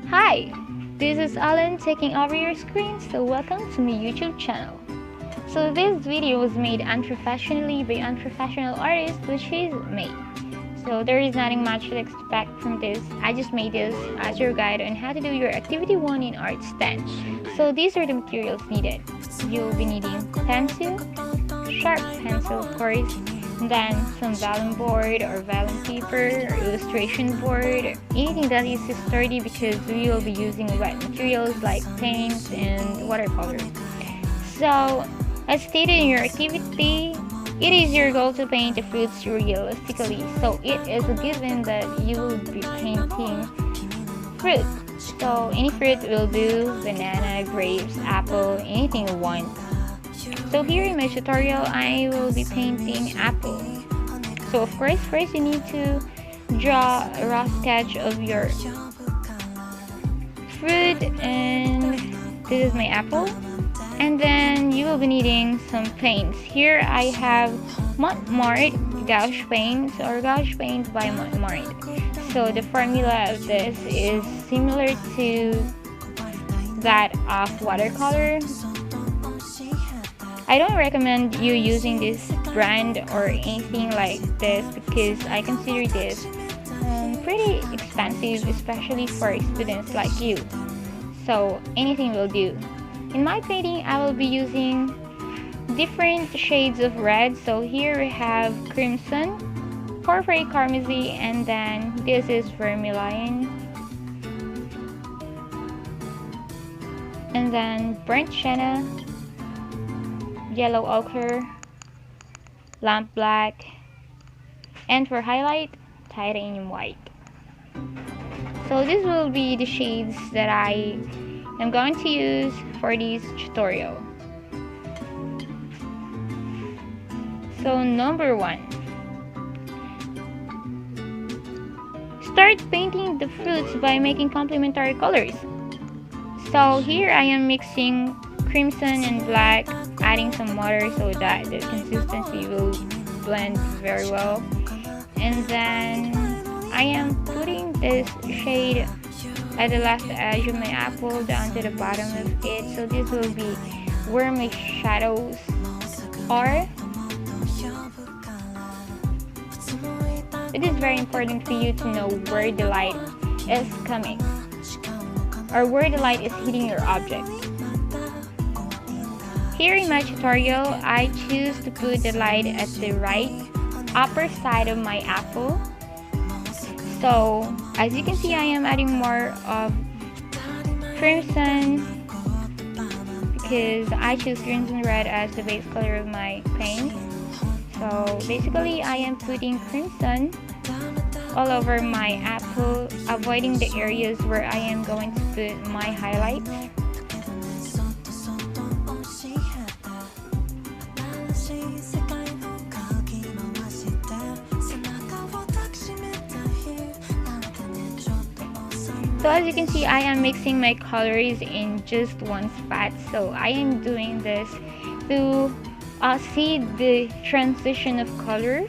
Hi, this is Alan taking over your screen, so welcome to my YouTube channel. So this video was made unprofessionally by unprofessional artist, which is me. So there is nothing much to expect from this. I just made this as your guide on how to do your activity 1 in Arts 10. So these are the materials needed. You'll be needing pencil, sharp pencil of course, and then some vellum board or vellum paper or illustration board, anything that is sturdy because we will be using wet materials like paints and watercolor. So as stated in your activity, it is your goal to paint the fruits realistically, so it is a given that you will be painting fruit. So any fruit will do, banana, grapes, apple, anything you want. So here in my tutorial, I will be painting apple. So of course, first you need to draw a rough sketch of your fruit, and this is my apple. And then you will be needing some paints. Here I have Montmart gouache paint or gouache paint by Montmart. So the formula of this is similar to that of watercolor. I don't recommend you using this brand or anything like this because I consider this pretty expensive, especially for students like you. So anything will do. In my painting, I will be using different shades of red. So here we have crimson, porphyry carmesy, and then this is vermilion, and then burnt sienna, yellow ochre, lamp black, and for highlight, titanium white. So this will be the shades that I am going to use for this tutorial. So number 1, start painting the fruits by making complementary colors. So here I am mixing crimson and black, adding some water so that the consistency will blend very well. And then I am putting this shade at the left edge of my apple down to the bottom of it. So this will be where my shadows are. It is very important for you to know where the light is coming or where the light is hitting your object. Here in my tutorial, I choose to put the light at the right upper side of my apple. So as you can see, I am adding more of crimson because I choose crimson red as the base color of my paint. So basically I am putting crimson all over my apple, avoiding the areas where I am going to put my highlights. So as you can see, I am mixing my colors in just one spot. So I am doing this to see the transition of color.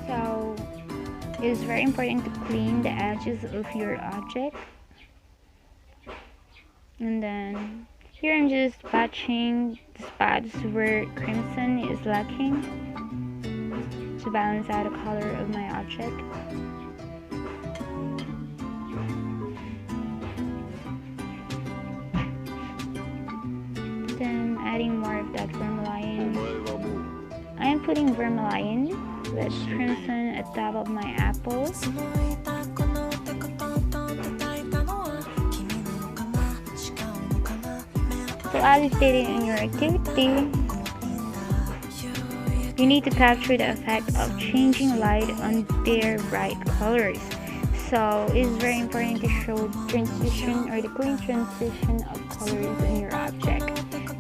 So it is very important to clean the edges of your object. And then here I'm just patching the spots where crimson is lacking to balance out the color of my object. Then adding more of that vermilion. I am putting vermilion with crimson at the top of my apple. So as stated in your activity, you need to capture the effect of changing light on their bright colors. So it's very important to show transition or the clean transition of colors in your object.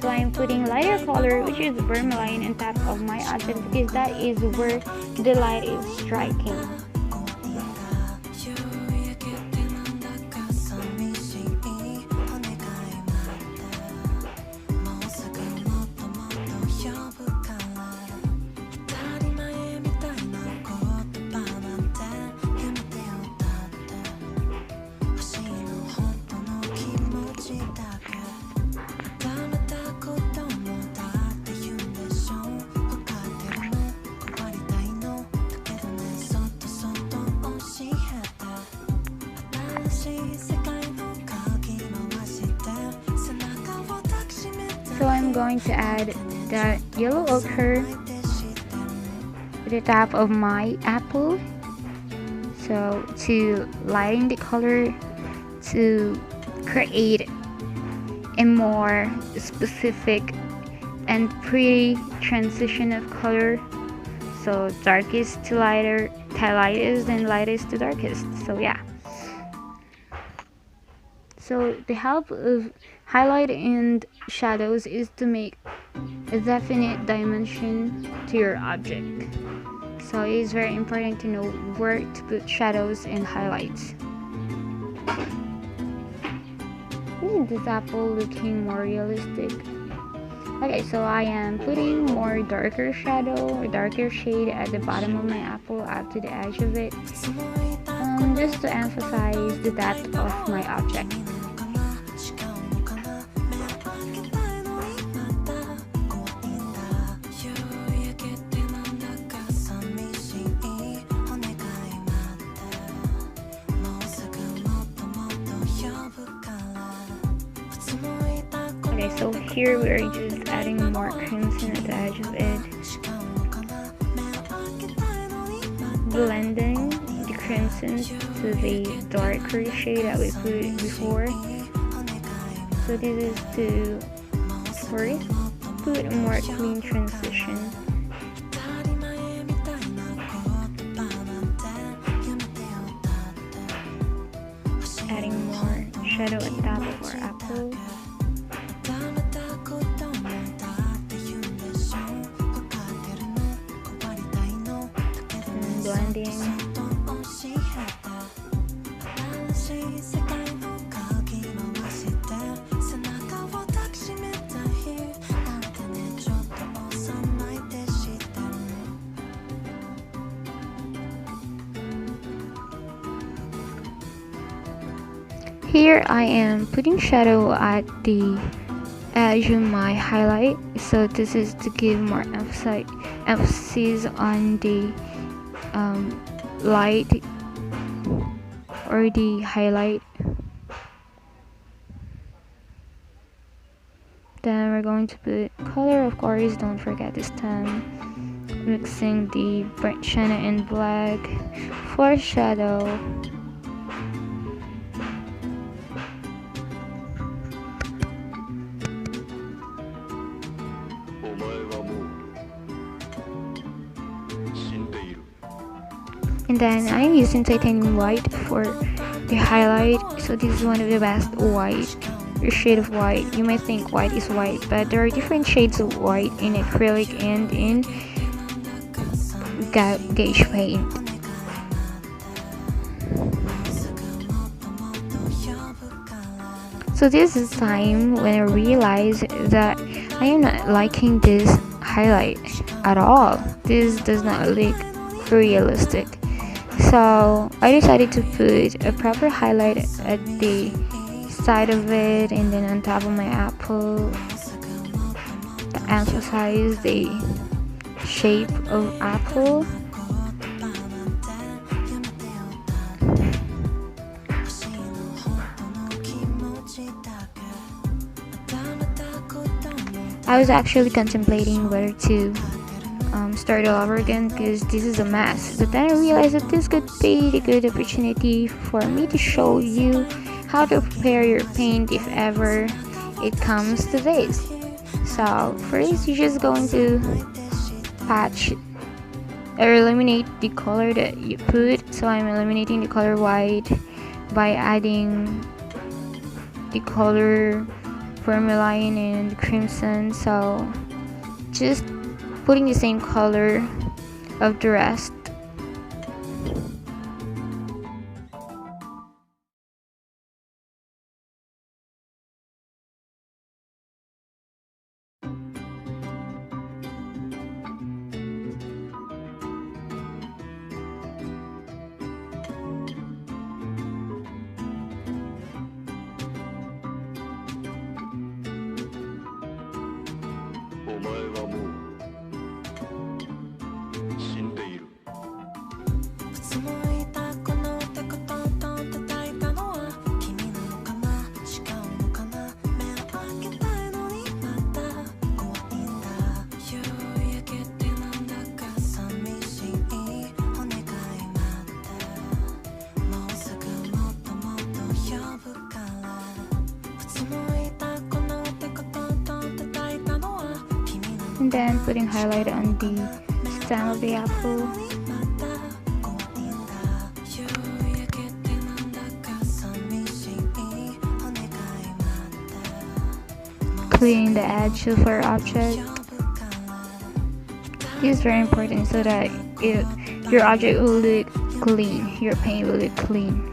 So I'm putting lighter color, which is vermilion, on top of my object because that is where the light is striking. So I'm going to add that yellow ochre at the top of my apple, so to lighten the color, to create a more specific and pretty transition of color. So darkest to lightest, and lightest to darkest. So yeah. So the help of highlight and shadows is to make a definite dimension to your object. So it is very important to know where to put shadows and highlights. Isn't this apple looking more realistic? Okay, so I am putting more darker shadow or darker shade at the bottom of my apple up to the edge of it, just to emphasize the depth of my object. Okay, so here we are just adding more crimson at the edge of it, blending the crimson to the darker shade that we put before. So this is to first put a more clean transition. Adding more shadow at the top of our apple. Blending. Here I am putting shadow at the edge of my highlight, so this is to give more emphasis on the light or the highlight. Then we're going to put color, of course, don't forget this time, mixing the burnt sienna and black for shadow. And then I'm using titanium white for the highlight. So this is one of the best white or shade of white. You might think white is white, but there are different shades of white in acrylic and in gouache paint. So this is time when I realized that I am not liking this highlight at all. This does not look realistic. So I decided to put a proper highlight at the side of it and then on top of my apple to emphasize the shape of apple. I was actually contemplating whether to start all over again because this is a mess, but then I realized that this could be a good opportunity for me to show you how to prepare your paint if ever it comes to this. So first you're just going to patch or eliminate the color that you put. So I'm eliminating the color white by adding the color vermilion and crimson, so just putting the same color of the rest. and then putting highlight on the stem of the apple. Cleaning the edge of our object. This is very important so that your object will look clean, your paint will look clean.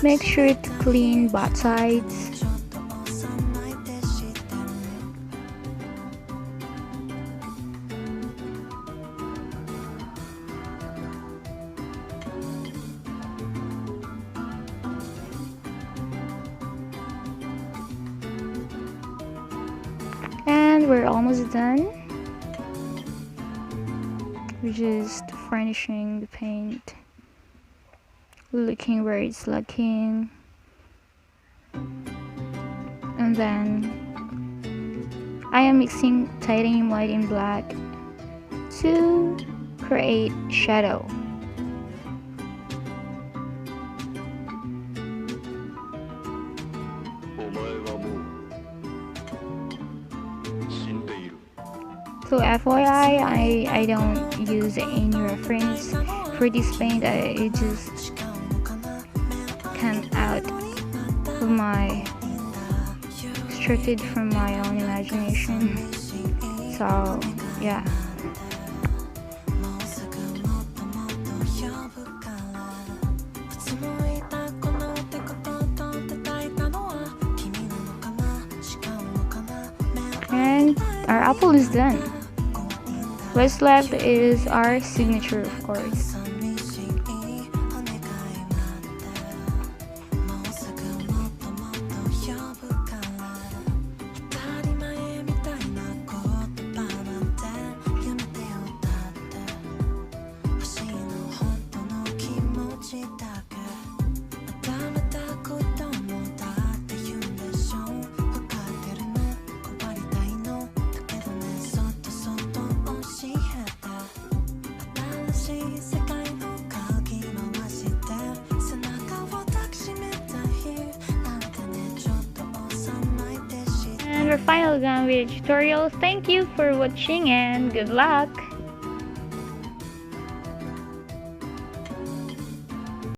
Make sure to clean both sides. And we're almost done. We're just furnishing the paint, looking where it's lacking, and then I am mixing titanium white and black to create shadow. So FYI, I don't use any reference for this paint. It just came out of my extracted from my own imagination. So yeah. And our apple is done. What's left is our signature, of course. And we're finally done with the tutorial. Thank you for watching and good luck!